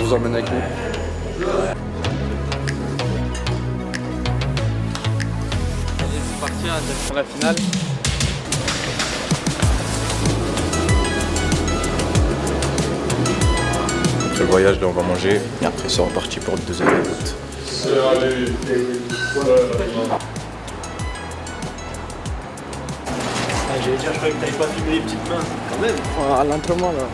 vous emmène avec nous. Allez, c'est parti, pour la finale. Le voyage, là on va manger et après c'est reparti pour le deuxième route. J'allais dire, je croyais que t'avais pas filmé les petites mains. Quand même. À l'entraînement là.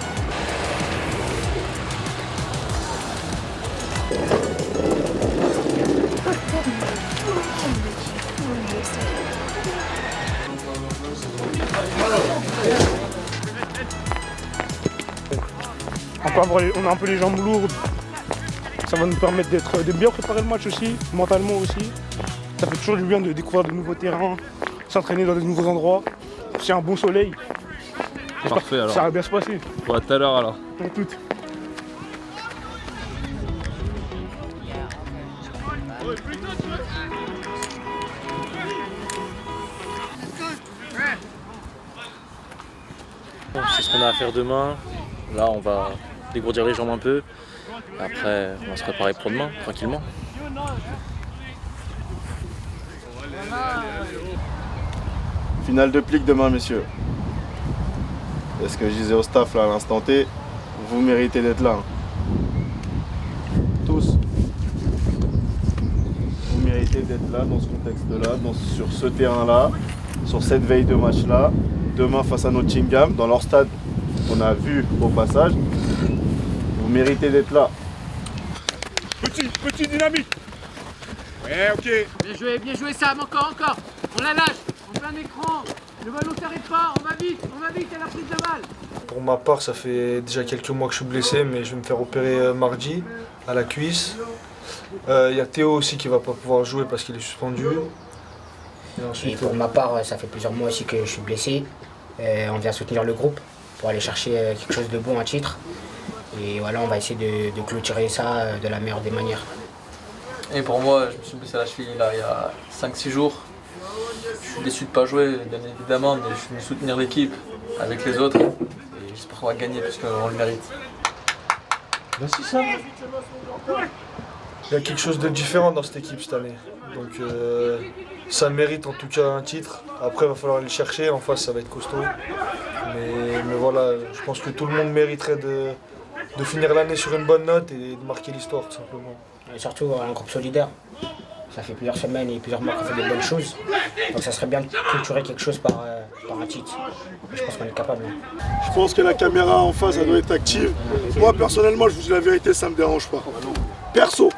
On a un peu les jambes lourdes. Ça va nous permettre de bien préparer le match aussi, mentalement aussi. Ça fait toujours du bien de découvrir de nouveaux terrains, s'entraîner dans de nouveaux endroits. C'est un bon soleil. Parfait alors. Ça va bien se passer. Bon, à tout à l'heure alors. Pour tout. C'est ce qu'on a à faire demain. Là, on va dégourdir les jambes un peu. Après, on va se préparer pour demain, tranquillement. Finale de plique demain, messieurs. C'est ce que je disais au staff là à l'instant T. Vous méritez d'être là. Tous. Vous méritez d'être là dans ce contexte-là, sur ce terrain-là, sur cette veille de match-là. Demain face à Nottingham, dans leur stade qu'on a vu au passage. Vous méritez d'être là. Petit dynamique. Ouais, ok. Bien joué Sam, encore. On la lâche, on fait un écran. Le ballon s'arrête pas, on va vite à la prise de balle. Pour ma part, ça fait déjà quelques mois que je suis blessé, mais je vais me faire opérer mardi à la cuisse. Il y a Théo aussi qui va pas pouvoir jouer parce qu'il est suspendu. Et ensuite, pour ma part, ça fait plusieurs mois aussi que je suis blessé. On vient soutenir le groupe pour aller chercher quelque chose de bon, un titre. Et voilà, on va essayer de clôturer ça de la meilleure des manières. Et pour moi, je me suis blessé à la cheville là, il y a 5-6 jours. Je suis déçu de ne pas jouer, bien évidemment, mais je suis venu soutenir l'équipe avec les autres. Et j'espère qu'on va gagner parce qu'on le mérite. Merci ça. Il y a quelque chose de différent dans cette équipe cette année. Donc ça mérite en tout cas un titre. Après, il va falloir aller le chercher. En face, ça va être costaud. Mais voilà, je pense que tout le monde mériterait de finir l'année sur une bonne note et de marquer l'histoire tout simplement. Et surtout un groupe solidaire. Ça fait plusieurs semaines et plusieurs mois qu'on fait des bonnes choses. Donc ça serait bien de clôturer quelque chose par un titre. Et je pense qu'on est capable. Je pense que la caméra en face, elle doit être active. Moi, personnellement, je vous dis la vérité, ça me dérange pas. Perso.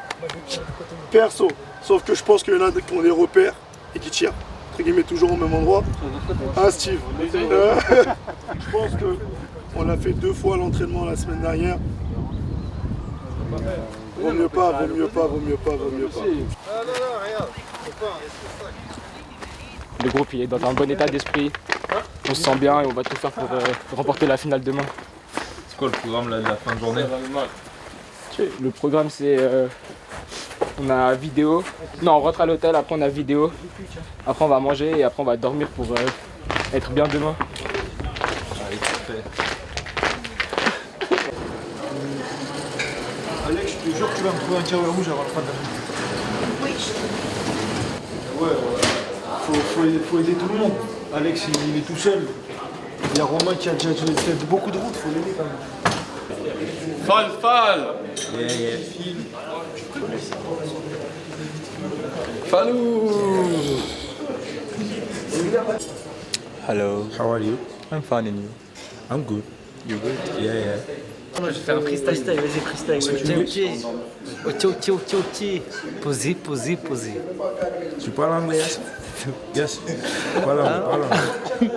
Sauf que je pense qu'il y en a qui ont des repères et qui tirent, entre guillemets, toujours au même endroit. Ah, Steve. Je pense qu'on l'a fait 2 fois l'entraînement la semaine dernière. Vaut mieux pas. Non, regarde. Le groupe il est dans un bon état d'esprit. On se sent bien et on va tout faire pour remporter la finale demain. C'est quoi le programme là, de la fin de journée? Le programme c'est on a vidéo. Non, on rentre à l'hôtel, après on a vidéo. Après on va manger et après on va dormir pour être bien demain. Allez, parfait. Alex, je te jure que tu vas me trouver un carreau rouge avant la fin de la journée. Oui. Ouais, faut aider tout le monde. Alex, il est tout seul. Il y a Romain qui a déjà fait beaucoup de routes, faut l'aider quand même. Fall. Falou. Hello, how are you? I'm fine and you? I'm good. You good? Yeah. Je vais faire un freestyle, vas-y, freestyle. Ok. Posez. Tu parles anglais? Yes. Parle anglais.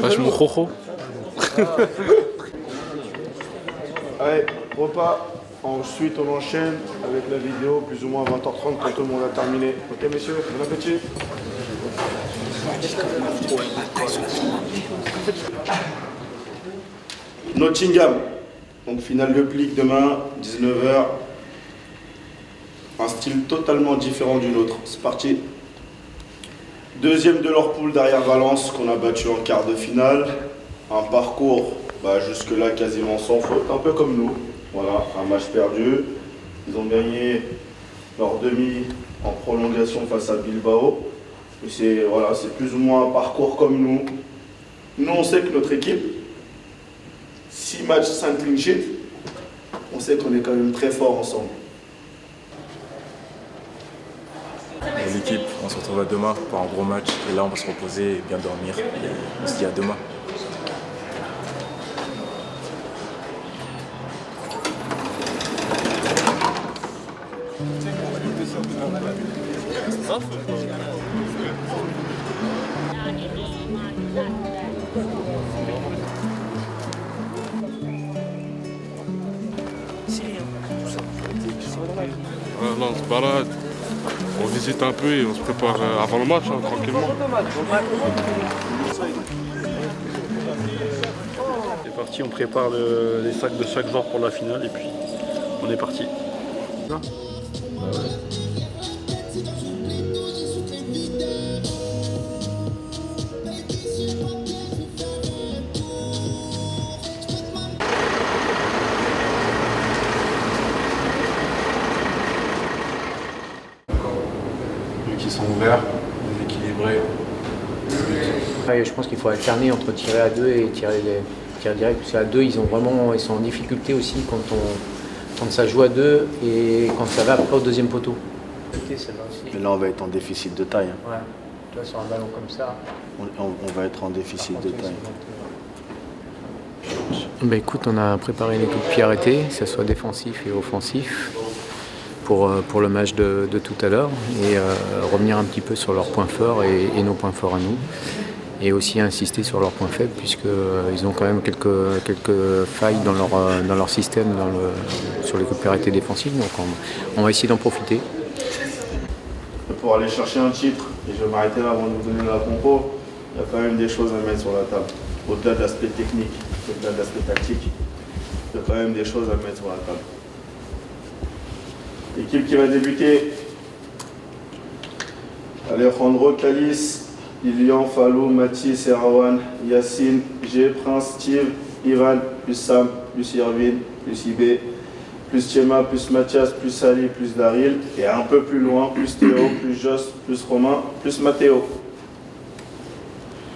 Wesh mon khocho. Allez, repas. Ensuite, on enchaîne avec la vidéo, plus ou moins à 20h30 quand tout le monde a terminé. Ok, messieurs, bon appétit. Nottingham. Donc, finale de plique demain, 19h. Un style totalement différent du nôtre. C'est parti. Deuxième de leur poule derrière Valence, qu'on a battu en quart de finale. Un parcours Jusque-là, quasiment sans faute, un peu comme nous. Voilà, un match perdu. Ils ont gagné leur demi en prolongation face à Bilbao. C'est plus ou moins un parcours comme nous. Nous, on sait que notre équipe, 6 matchs, 5 clean sheets, on sait qu'on est quand même très fort ensemble. L'équipe, on se retrouve à demain pour un gros match. Et là, on va se reposer et bien dormir. Et on se dit à demain. Non, on se balade, on visite un peu et on se prépare avant le match, tranquillement. C'est parti, on prépare les sacs de chaque joueur pour la finale et puis on est parti. Qui sont ouverts, déséquilibrés. Je pense qu'il faut alterner entre tirer à 2 et tirer direct, parce qu'à 2 ils sont en difficulté aussi quand ça joue à 2 et quand ça va après au deuxième poteau. Et là on va être en déficit de taille. Ouais. Tu vois, sur un ballon comme ça. On va être en déficit de taille. Écoute, on a préparé les coups de pied arrêtés, que ce soit défensif et offensif, pour le match de tout à l'heure, et revenir un petit peu sur leurs points forts et nos points forts à nous. Et aussi insister sur leurs points faibles, puisqu'ils ont quand même quelques failles dans leur système sur les coups de pied arrêtés défensifs. Donc on va essayer d'en profiter. Pour aller chercher un titre, et je vais m'arrêter là avant de vous donner la compo, il y a quand même des choses à mettre sur la table. Au-delà de l'aspect technique, au-delà de l'aspect tactique, il y a quand même des choses à mettre sur la table. L'équipe qui va débuter, Alejandro, Calis, Lilian, Fallou, Mathis, Erawan, Yacine, G, Prince, Steve, Ivan, plus Sam, plus Irvine, plus IB, plus Tchema, plus Mathias, plus Sali, plus Daryl, et un peu plus loin, plus Théo, plus Joss, plus Romain, plus Mathéo.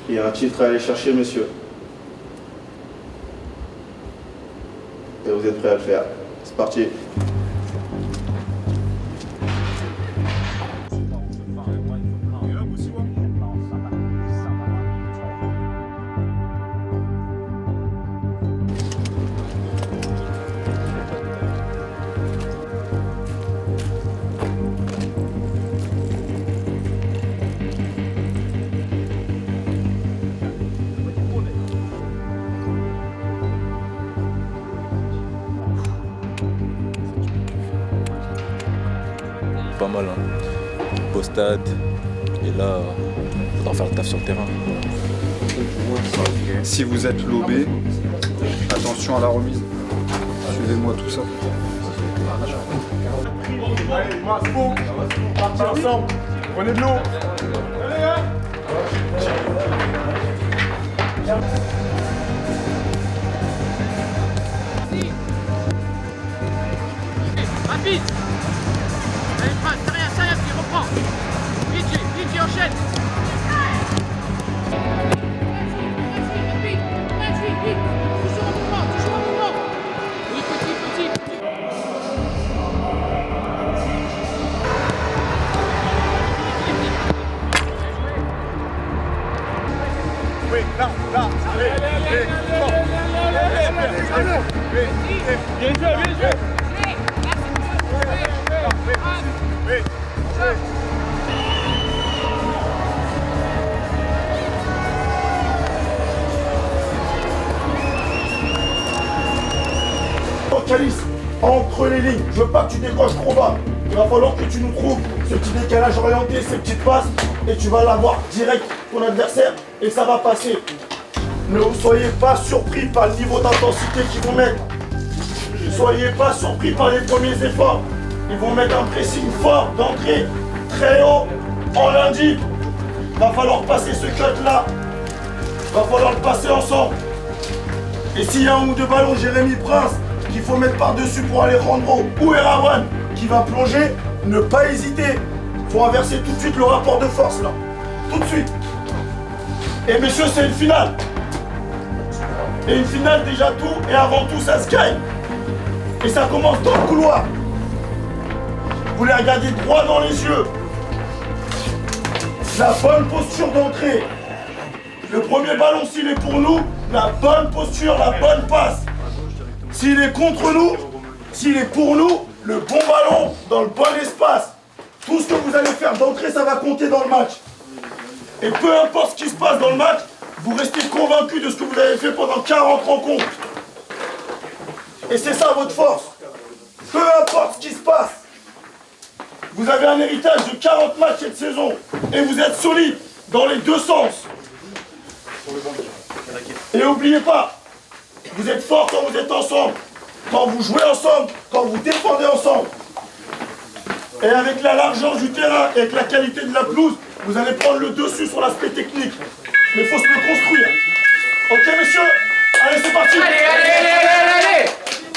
Il y a un titre à aller chercher, messieurs. Et vous êtes prêts à le faire. C'est parti. Pas mal, hein. Beau stade. Et là, il faudra faire le taf sur le terrain. Si vous êtes lobé, attention à la remise. Suivez-moi tout ça. Allez, Masbo, partez ensemble. Prenez de l'eau. Allez, hein. Rapide. Allez, Prince, derrière ça, qui reprend. Vite, enchaîne. Vite. Toujours un mouvement. Oui, petit. Oui, là, allez. Bien joué. Calis, entre les lignes, je veux pas que tu décroches trop bas. Il va falloir que tu nous trouves ce petit décalage orienté, ces petites passes, et tu vas l'avoir direct ton adversaire, et ça va passer. Ne soyez pas surpris par le niveau d'intensité qu'ils vont mettre. Ne soyez pas surpris par les premiers efforts. Ils vont mettre un pressing fort d'entrée, très haut, en lundi. Va falloir passer ce cut là. Va falloir le passer ensemble. Et s'il y a un ou deux ballons, Jérémy Prince, qu'il faut mettre par-dessus pour Alejandro ou Erawan qui va plonger, ne pas hésiter. Il faut inverser tout de suite le rapport de force là. Tout de suite. Et messieurs, c'est une finale. Et une finale, déjà tout, et avant tout, ça se gagne. Et ça commence dans le couloir. Vous les regardez droit dans les yeux. La bonne posture d'entrée. Le premier ballon, s'il est pour nous, la bonne posture, la bonne passe. S'il est contre nous, s'il est pour nous, le bon ballon dans le bon espace. Tout ce que vous allez faire d'entrée, ça va compter dans le match. Et peu importe ce qui se passe dans le match, vous restez convaincu de ce que vous avez fait pendant 40 rencontres. Et c'est ça votre force. Peu importe ce qui se passe. Vous avez un héritage de 40 matchs cette saison. Et vous êtes solide dans les deux sens. Et n'oubliez pas, vous êtes fort quand vous êtes ensemble. Quand vous jouez ensemble, quand vous défendez ensemble. Et avec la largeur du terrain et avec la qualité de la pelouse, vous allez prendre le dessus sur l'aspect technique. Mais il faut se le construire. Ok messieurs? Allez c'est parti. Allez.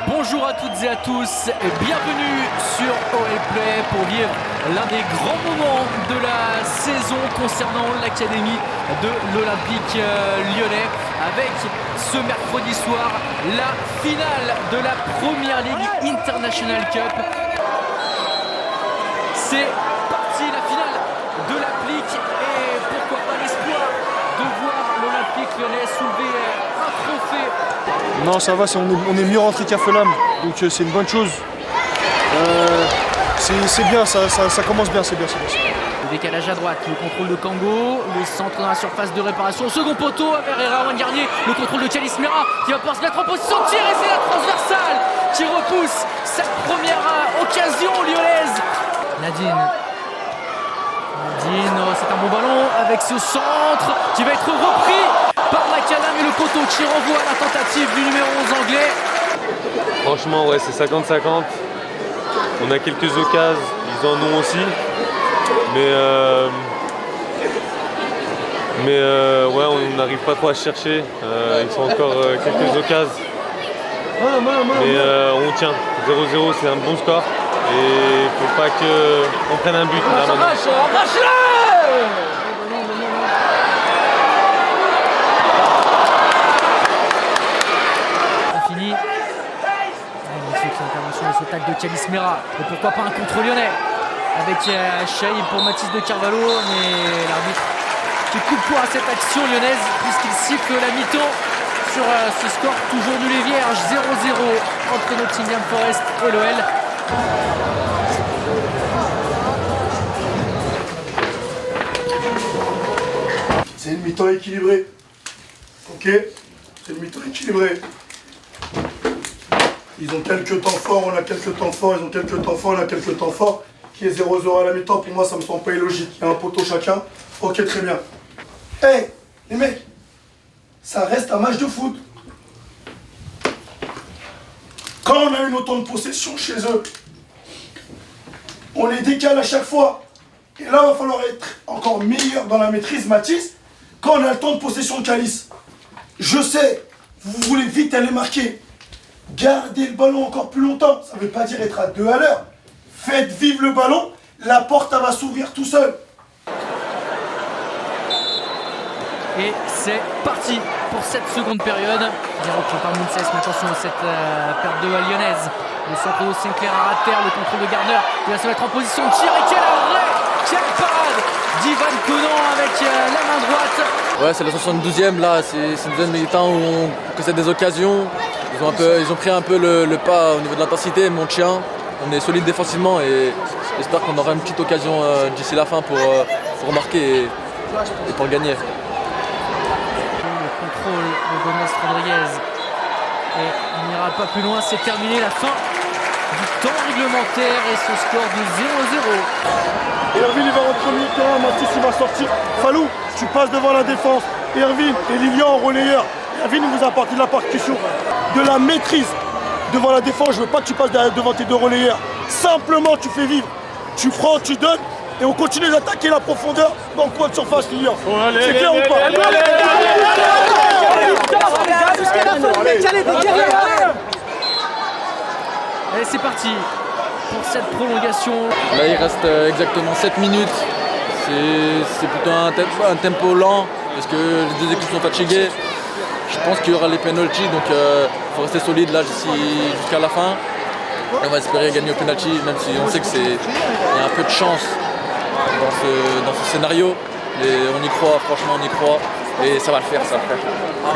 Bonjour à toutes et à tous et bienvenue sur OL Play pour vivre l'un des grands moments de la saison concernant l'académie de l'Olympique lyonnais avec ce mercredi soir la finale de la Premier League International Cup. C'est parti, la finale de l'applique et pourquoi pas l'espoir de voir l'Olympique lyonnais soulever un trophée. Non, ça va, on est mieux rentré qu'à Fulham, donc c'est une bonne chose. C'est bien, ça commence bien, c'est bien. Le décalage à droite, le contrôle de Kango, le centre dans la surface de réparation, second poteau vers Erawan Garnier, le contrôle de Thialis Mera qui va pouvoir se mettre en position de tir et c'est la transversale qui repousse cette première occasion lyonnaise. Nadine, c'est un bon ballon avec ce centre qui va être repris par Macadam et le poteau qui renvoie à la tentative du numéro 11 anglais. Franchement, ouais, c'est 50-50. On a quelques occasions, ils en ont aussi. Mais ouais, on n'arrive pas trop à chercher. Ils sont encore quelques occasions. Mais on tient. 0-0, c'est un bon score. Et il ne faut pas qu'on prenne un but. Arrache-le! C'est fini. Magnifique l'intervention et ce tac de Thialis Mera. Et pourquoi pas un contre lyonnais avec Chaïb pour Mathis de Carvalho. Mais l'arbitre qui coupe poids à cette action lyonnaise puisqu'il siffle la mi-temps sur ce score toujours nul et vierge. 0-0 entre Nottingham Forest et l'OL. C'est une mi-temps équilibrée. Ok? C'est une mi-temps équilibrée. Ils ont quelques temps forts, on a quelques temps forts, ils ont quelques temps forts, on a quelques temps forts. Qui est 0-0 à la mi-temps, pour moi ça me semble pas illogique. Il y a un poteau chacun. Ok, très bien. Hey, les mecs, ça reste un match de foot. Quand on a une autant de possession chez eux, on les décale à chaque fois. Et là, il va falloir être encore meilleur dans la maîtrise, Mathis, quand on a le temps de possession de Calice. Je sais, vous voulez vite aller marquer. Gardez le ballon encore plus longtemps. Ça ne veut pas dire être à 2 à l'heure. Faites vivre le ballon, la porte elle va s'ouvrir tout seul. Et c'est parti pour cette seconde période. Bien repris par Mounses, mais attention à cette perte de lyonnaise. Le centre de Sinclair à terre, le contrôle de Gardner qui va se mettre en position de tir et quel arrêt, quelle parade d'Ivan Conan avec la main droite. Ouais, c'est la 72e, là, c'est une deuxième mi-temps où on possède des occasions. Ils ont pris un peu le pas au niveau de l'intensité, mais on tient. On est solide défensivement et j'espère qu'on aura une petite occasion d'ici la fin pour marquer et pour gagner. Le contrôle de Gomez Rodriguez. Et on n'ira pas plus loin, c'est terminé la fin du temps réglementaire et ce score de 0-0. Erwin il va rentrer au milieu de terrain, Mathis il va sortir. Falou, tu passes devant la défense. Erwin et Lilian en relayeur. Erwin il vous a apporté de la partition, de la maîtrise. Devant la défense, je veux pas que tu passes devant tes deux relayeurs. Simplement tu fais vivre. Tu prends, tu donnes et on continue d'attaquer la profondeur dans le coin de surface Lilian. C'est clair ou pas? Allez, c'est parti pour cette prolongation. Là, il reste exactement 7 minutes. C'est plutôt un tempo lent parce que les deux équipes sont fatiguées. Je pense qu'il y aura les penalties, donc il faut rester solide là jusqu'à la fin. Et on va espérer gagner au penalty, même si on sait qu'il y a un peu de chance dans ce scénario. Mais on y croit, franchement on y croit. Et ça va le faire, ça va le faire.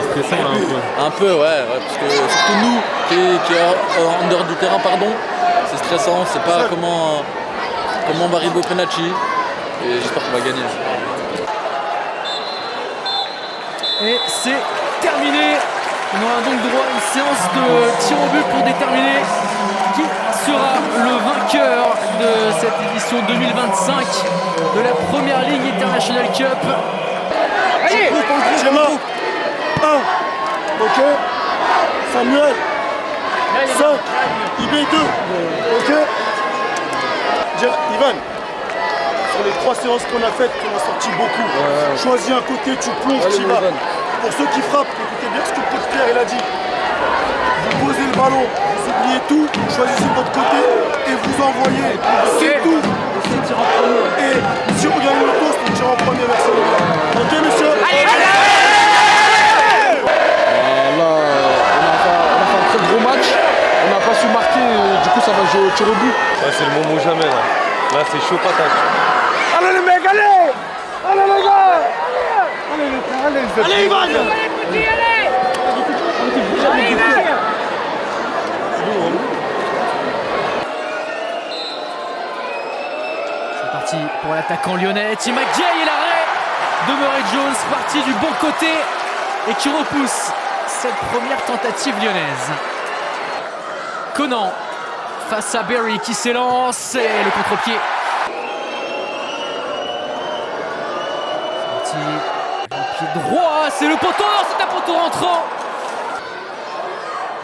C'est stressant là un peu. Un peu, ouais, parce que surtout nous qui est en dehors du terrain, pardon, c'est stressant, on ne sait pas comment on va arriver au penalty. Et j'espère qu'on va gagner. Et c'est terminé. On aura donc droit à une séance de tir au but pour déterminer qui sera le vainqueur de cette édition 2025 de la Première Ligue International Cup. Allez, Gemma 1, ok. Samuel 5, IB 2, ok. Ivan, sur les 3 séances qu'on a faites, on a sorti beaucoup. Choisis un côté, tu plonges, tu y vas. Pour ceux qui frappent, écoutez bien ce que le coach Pierre il a dit. Vous posez le ballon, vous oubliez tout, choisissez votre côté et vous envoyez. C'est tout. Et si on gagne le toast, on tire en premier vers celui-là. Ok, monsieur? Là, on a fait un très gros match. On n'a pas su marquer, du coup ça va jouer au tir au but. Ouais, c'est le moment jamais là. Là c'est chaud patate. Allez les mecs, allez! Allez les gars! Allez les frères, allez! Allez Ivan! Allez Ivan! C'est parti pour l'attaquant lyonnais. Tim McGay et l'arrêt de Murray Jones, parti du bon côté et qui repousse cette première tentative lyonnaise. Conan face à Berry qui s'élance et le contre-pied. C'est parti, pied droit, c'est le poteau, c'est un poteau rentrant.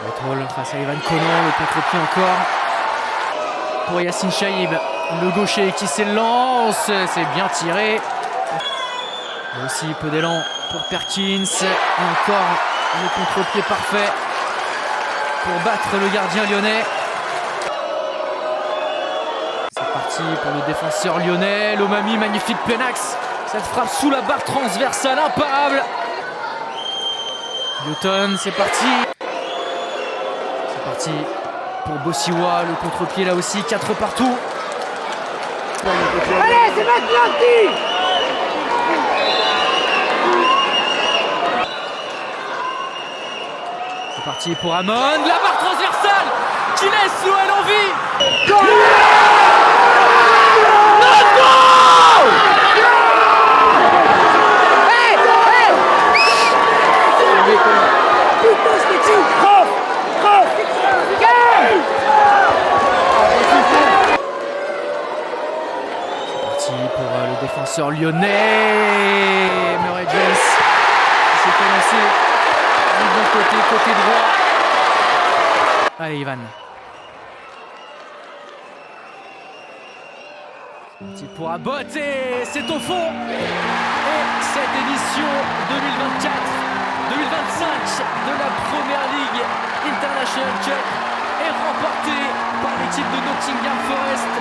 Whitehall face à Ivan Conan, le contre-pied encore. Pour Yassine Chaïb, le gaucher qui s'élance, c'est bien tiré. Mais aussi peu d'élan pour Perkins, et encore le contre-pied parfait pour battre le gardien lyonnais. C'est parti pour le défenseur lyonnais, Lomami, magnifique Penax. Cette frappe sous la barre transversale, imparable. Newton, c'est parti. C'est parti pour Bossiwa, le contre-pied là aussi, 4 partout. Allez, c'est maintenant, C'est parti pour Amon, la barre transversale qui laisse l'OL en vie. Let's go! Hey, hey! Putain, je t'ai dit! Cross! Cross! C'est parti pour le défenseur lyonnais. Murray Jones qui s'est lancé du bon côté droit. Allez Ivan. Petit pour Abbott et c'est au fond. Et cette édition 2024-2025 de la Première Ligue International Cup est remportée par l'équipe de Nottingham Forest.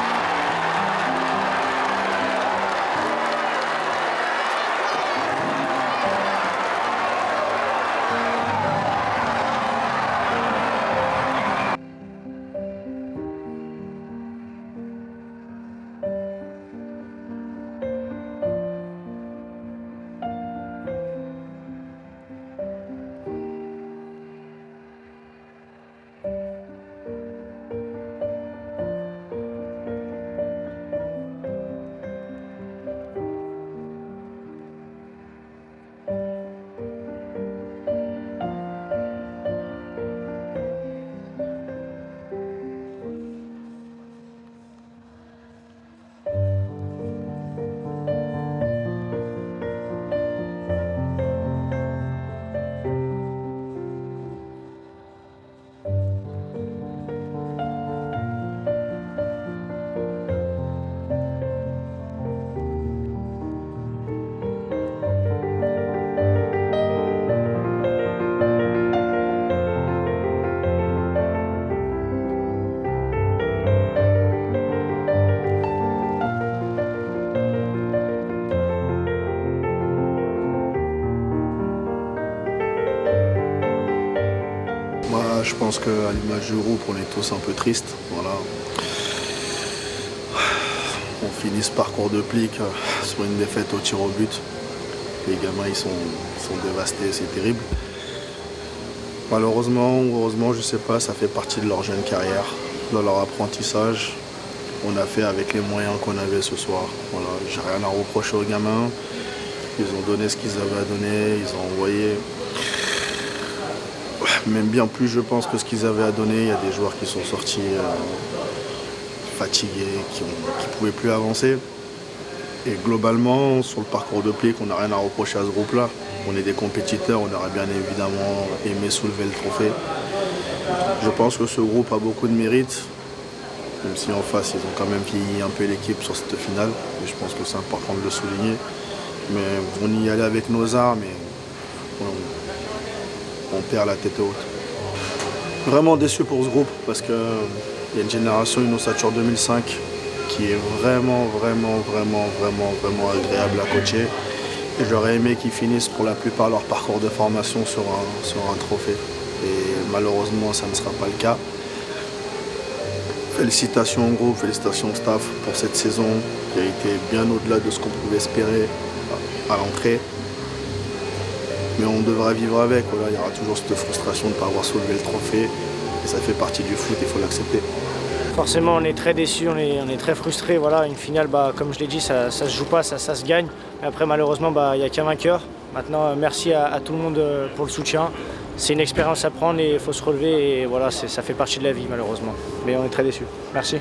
Je pense qu'à l'image du groupe, on est tous un peu tristes. Voilà. On finit ce parcours de plique sur une défaite au tir au but. Les gamins ils sont dévastés, c'est terrible. Malheureusement ou heureusement, je ne sais pas, ça fait partie de leur jeune carrière, de leur apprentissage. On a fait avec les moyens qu'on avait ce soir. Voilà, j'ai rien à reprocher aux gamins. Ils ont donné ce qu'ils avaient à donner, ils ont envoyé. Même bien plus, je pense, que ce qu'ils avaient à donner. Il y a des joueurs qui sont sortis fatigués, qui ne pouvaient plus avancer. Et globalement, sur le parcours de plique, on n'a rien à reprocher à ce groupe-là. On est des compétiteurs, on aurait bien évidemment aimé soulever le trophée. Je pense que ce groupe a beaucoup de mérite. Même si en face, ils ont quand même vieilli un peu l'équipe sur cette finale. Et je pense que c'est important de le souligner. Mais on y allait avec nos armes et on perd la tête haute. Vraiment déçu pour ce groupe parce qu'il y a une génération, une ossature 2005, qui est vraiment agréable à coacher. Et j'aurais aimé qu'ils finissent pour la plupart leur parcours de formation sur un trophée. Et malheureusement, ça ne sera pas le cas. Félicitations au groupe, félicitations au staff pour cette saison qui a été bien au-delà de ce qu'on pouvait espérer à l'entrée. Mais on devra vivre avec. Voilà, il y aura toujours cette frustration de ne pas avoir soulevé le trophée. Et ça fait partie du foot, il faut l'accepter. Forcément, on est très déçus, on est très frustrés. Voilà, une finale, comme je l'ai dit, ça se joue pas, ça se gagne. Mais après, malheureusement, il n'y a qu'un vainqueur. Maintenant, merci à tout le monde pour le soutien. C'est une expérience à prendre et il faut se relever. Et voilà, ça fait partie de la vie, malheureusement. Mais on est très déçus. Merci.